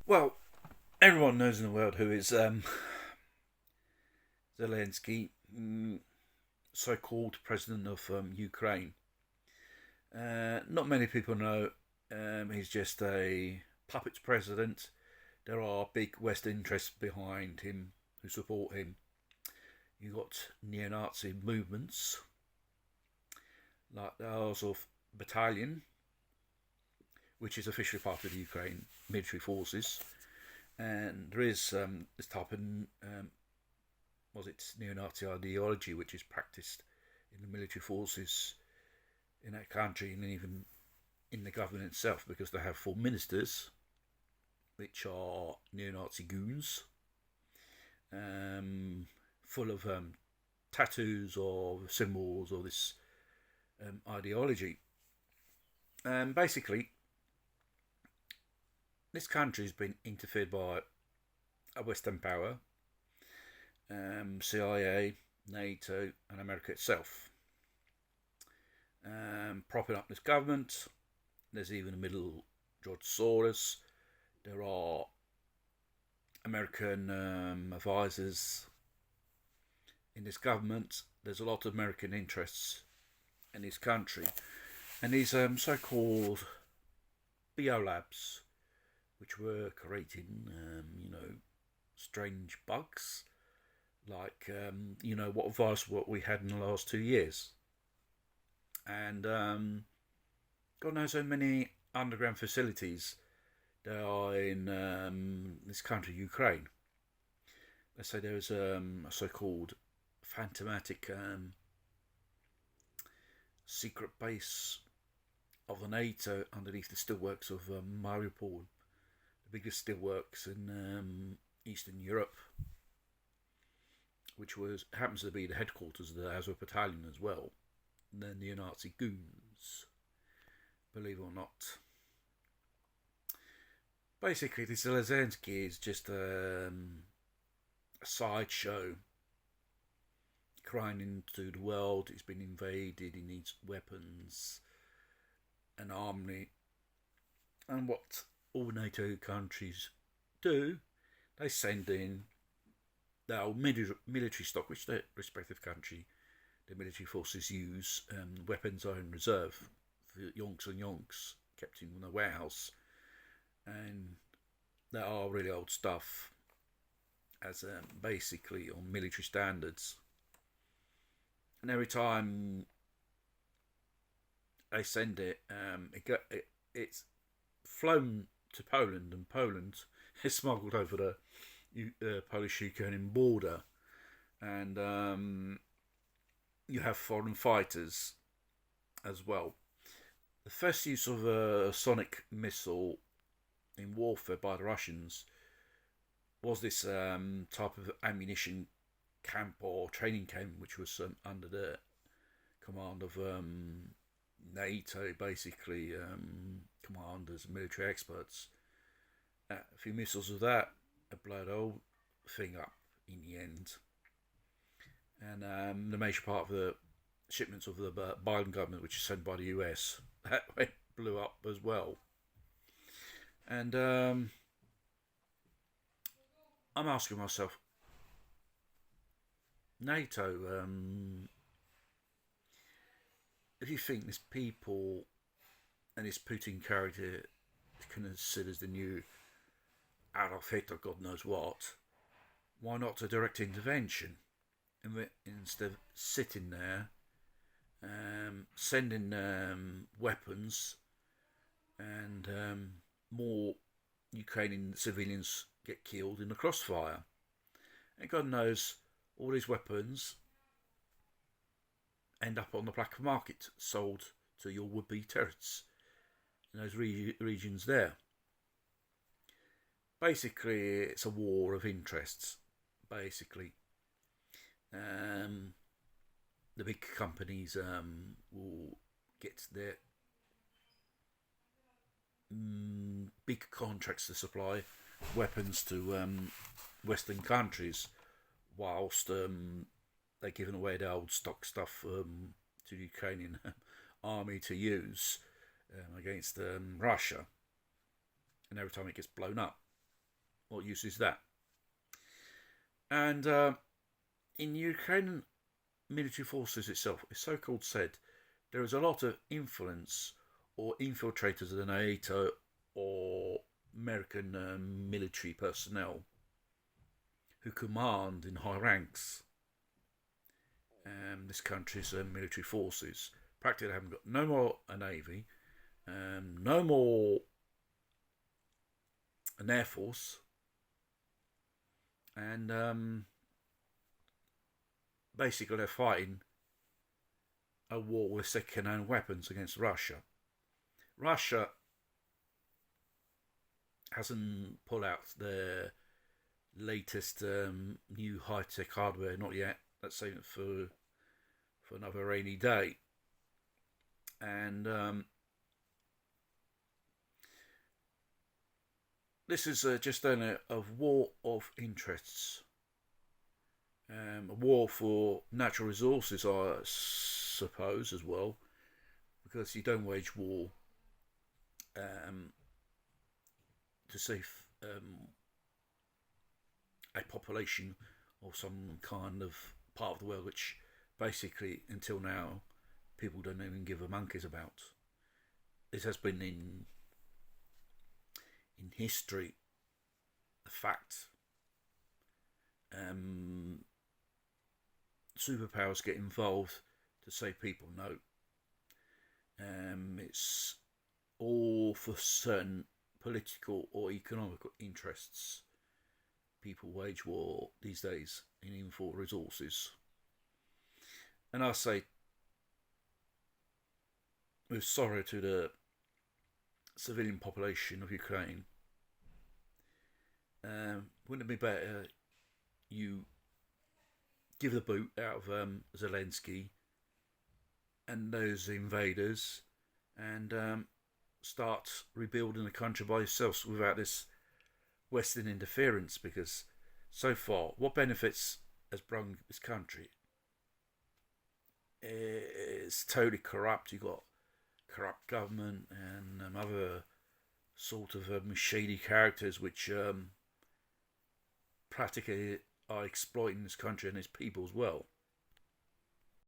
Well, everyone knows in the world who is Zelensky, so-called president of Ukraine. Not many people know he's just a puppet president. There are big West interests behind him who support him. You've got neo-Nazi movements like the Azov Battalion, which is officially part of the Ukraine military forces, and there is this type of was it neo-Nazi ideology which is practiced in the military forces in that country and even in the government itself, because they have full ministers which are neo-Nazi goons, full of tattoos or symbols or this ideology. And basically, this country has been interfered by a Western power, CIA, NATO, and America itself, propping up this government. There's even a middle George Soros. There are American advisors in this government. There's a lot of American interests in this country, and these so-called biolabs, which were creating, strange bugs, like what virus what we had in the last 2 years, and God knows how many underground facilities there are in this country, Ukraine. They say there is a so-called phantomatic secret base of the NATO underneath the steelworks of Mariupol, the biggest steelworks in Eastern Europe, which happens to be the headquarters of the Azov Battalion as well. And they're neo-Nazi goons, believe it or not. Basically, this Zelensky is just a sideshow, crying into the world. He's been invaded. He needs weapons, an army, and what all NATO countries do, they send in their military stock, which their respective country, the military forces use. Weapons are in reserve for yonks and yonks, kept in the warehouse, and they are really old stuff, as basically on military standards. And every time they send it, it's flown to Poland, and Poland is smuggled over the Polish-Ukrainian border, and you have foreign fighters as well. The first use of a sonic missile in warfare by the Russians was this type of ammunition camp or training camp, which was under the command of NATO, basically commanders, military experts. A few missiles of that blow the whole thing up in the end. And the major part of the shipments of the Biden government, which is sent by the US, that blew up as well. And I'm asking myself, NATO, if you think this people and this Putin character considers the new Adolf Hitler, God knows what, why not a direct intervention? Instead of sitting there, sending weapons, and more Ukrainian civilians get killed in the crossfire. And God knows all these weapons end up on the black market, sold to your would-be terrorists in those regions there. Basically, it's a war of interests, basically. The big companies will get their big contracts to supply weapons to Western countries, whilst they're giving away the old stock stuff to the Ukrainian army to use against Russia. And every time it gets blown up, what use is that? And in Ukrainian military forces itself, it's so-called said, there is a lot of influence or infiltrators of the NATO or American military personnel who command in high ranks this country's military forces. Practically, they haven't got no more a navy, no more an air force, and basically they're fighting a war with second-hand weapons against Russia. Russia hasn't pulled out their latest new high-tech hardware, not yet. Let's save it for another rainy day. And this is just a war of interests. A war for natural resources, I suppose, as well, because you don't wage war to save a population or some kind of part of the world which basically until now people don't even give a monkeys about. This has been in history a fact. Superpowers get involved to say people no. It's all for certain political or economical interests. People wage war these days, and even for resources. And I say, with sorrow to the civilian population of Ukraine, wouldn't it be better you give the boot out of Zelensky and those invaders and start rebuilding the country by yourselves without this Western interference? Because so far, what benefits has brought this country? It's totally corrupt. You've got corrupt government and other sort of shady characters which practically are exploiting this country and its people as well.